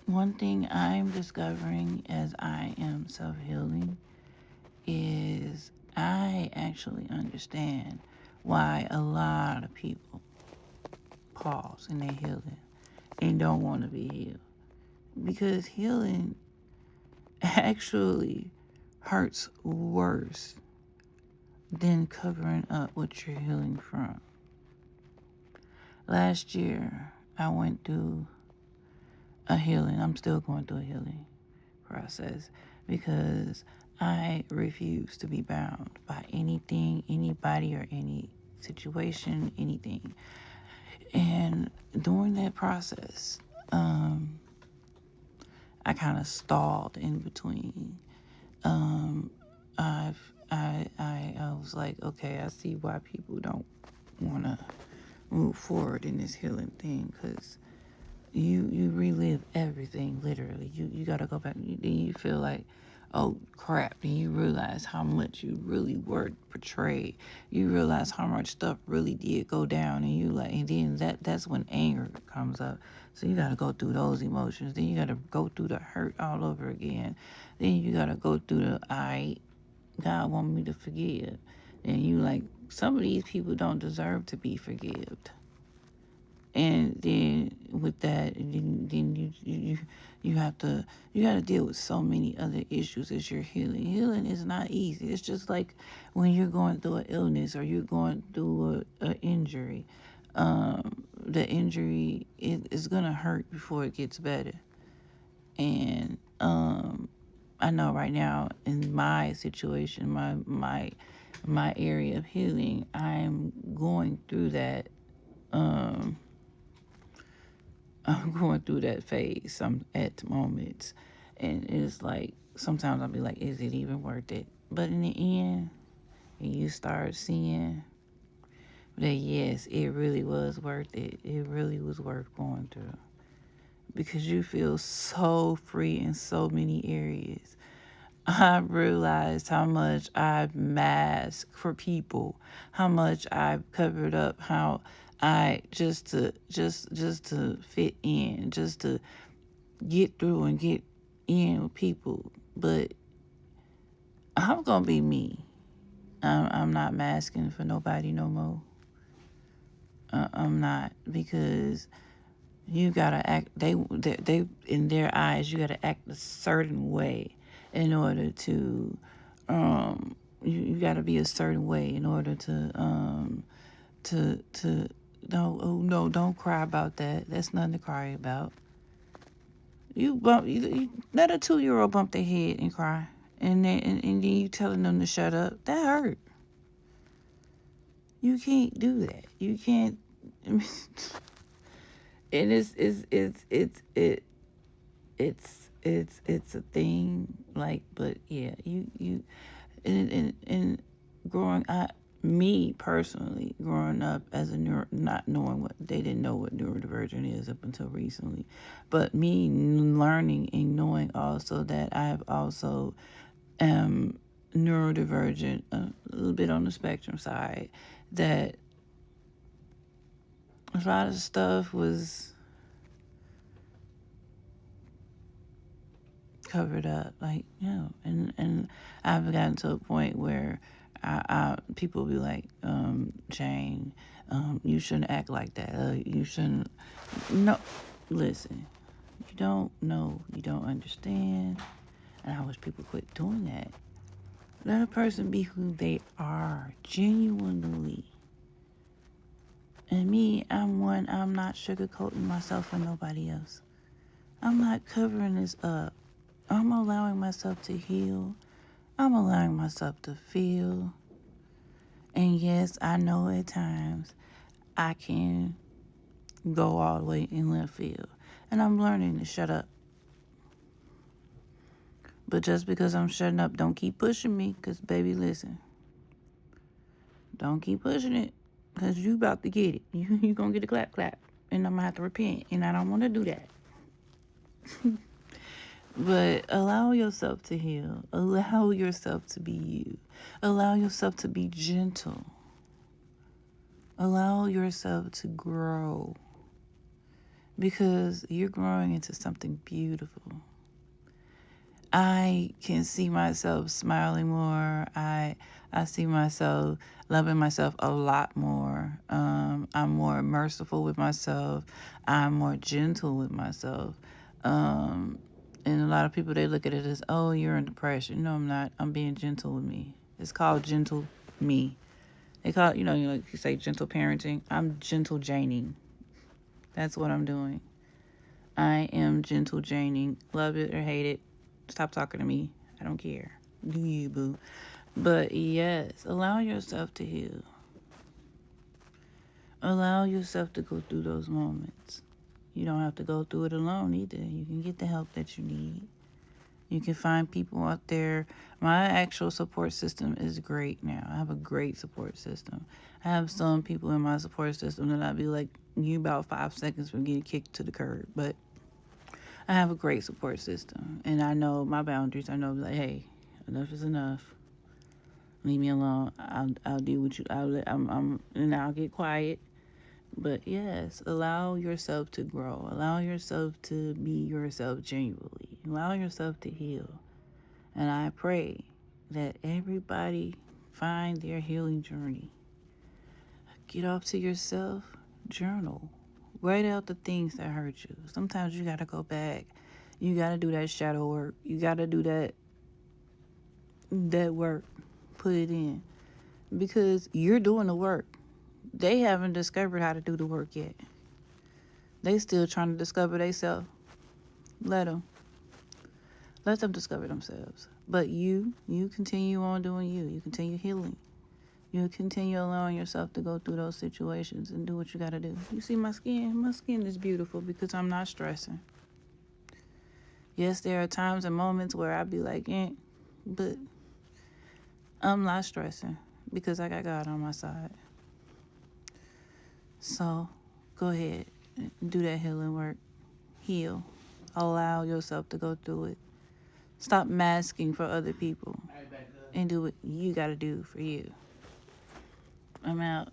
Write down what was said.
One thing I'm discovering as I am self-healing is I actually understand why a lot of people pause in their healing and don't want to be healed. Because healing actually hurts worse than covering up what you're healing from. Last year, I went through a healing. I'm still going through a healing process because I refuse to be bound by anything, anybody, or any situation, anything. And during that process, I kind of stalled in between. I was like, okay, I see why people don't want to move forward in this healing thing, because you relive everything literally. You got to go back. Then you feel like, oh crap, and you realize how much you really were portrayed. You realize how much stuff really did go down, and you like, and then that's when anger comes up. So you got to go through those emotions. Then you got to go through the hurt all over again. Then you got to go through the God want me to forgive. And you like, some of these people don't deserve to be forgiven. And then with that, then you have to, you got to deal with so many other issues as you're healing. Healing is not easy. It's just like when you're going through an illness or you're going through an injury. The injury is gonna hurt before it gets better. And I know right now in my situation, my area of healing, I'm going through that. I'm going through that phase some at moments, and it's like sometimes I'll be like, is it even worth it? But in the end, you start seeing that yes, it really was worth it. It really was worth going through, because you feel so free in so many areas. I realized how much I've masked for people, how much I've covered up, how I just to fit in, just to get through and get in with people. But I'm gonna be me. I'm not masking for nobody no more. I'm not, because you gotta act. They in their eyes, you gotta act a certain way in order to. You gotta be a certain way in order to. No, oh no, don't cry about that. That's nothing to cry about. You let a 2-year-old bump their head and cry, and then you telling them to shut up. That hurt. You can't do that. You can't. And it's a thing. Like, but yeah, you and growing up. Me personally, growing up as a not knowing what they didn't know what neurodivergent is up until recently, but me learning and knowing also that I have also am neurodivergent, a little bit on the spectrum side, that a lot of stuff was covered up, like, and I've gotten to a point where people be like, Jane, you shouldn't act like that. You shouldn't. No, listen, you don't know, you don't understand, and I wish people quit doing that. Let a person be who they are, genuinely. And me, I'm not sugarcoating myself for nobody else. I'm not covering this up. I'm allowing myself to heal. I'm allowing myself to feel. And yes, I know at times I can go all the way in left field. And I'm learning to shut up. But just because I'm shutting up, don't keep pushing me. Because, baby, listen. Don't keep pushing it. Because you about to get it. You going to get a clap clap. And I'm going to have to repent. And I don't want to do that. But allow yourself to heal. Allow yourself to be you. Allow yourself to be gentle. Allow yourself to grow. because you're growing into something beautiful. I can see myself smiling more. I see myself loving myself a lot more. I'm more merciful with myself. I'm more gentle with myself. And a lot of people, they look at it as, oh, you're in depression. No, I'm not. I'm being gentle with me. It's called gentle me. They call it, like you say, gentle parenting. I'm gentle Janing. That's what I'm doing. I am gentle Janing. Love it or hate it. Stop talking to me. I don't care. Do you, boo? But yes, allow yourself to heal. Allow yourself to go through those moments. You don't have to go through it alone either. You can get the help that you need. You can find people out there. My actual support system is great now. I have a great support system. I have some people in my support system that I'd be like, you about 5 seconds from getting kicked to the curb. But I have a great support system. And I know my boundaries. I know, like, hey, enough is enough. Leave me alone. I'll deal with you. And I'll get quiet. But yes, allow yourself to grow. Allow yourself to be yourself genuinely. Allow yourself to heal. And I pray that everybody find their healing journey. Get off to yourself. Journal. Write out the things that hurt you. Sometimes you got to go back. You got to do that shadow work. You got to do that work. Put it in. Because you're doing the work. They haven't discovered how to do the work yet. They still trying to discover themselves. Let them discover themselves. But you continue on doing you. You continue healing. You continue allowing yourself to go through those situations and do what you got to do. You see my skin? My skin is beautiful because I'm not stressing. Yes, there are times and moments where I be like, but I'm not stressing because I got God on my side. So go ahead and do that healing work. Heal. Allow yourself to go through it. Stop masking for other people and do what you got to do for you. I'm out.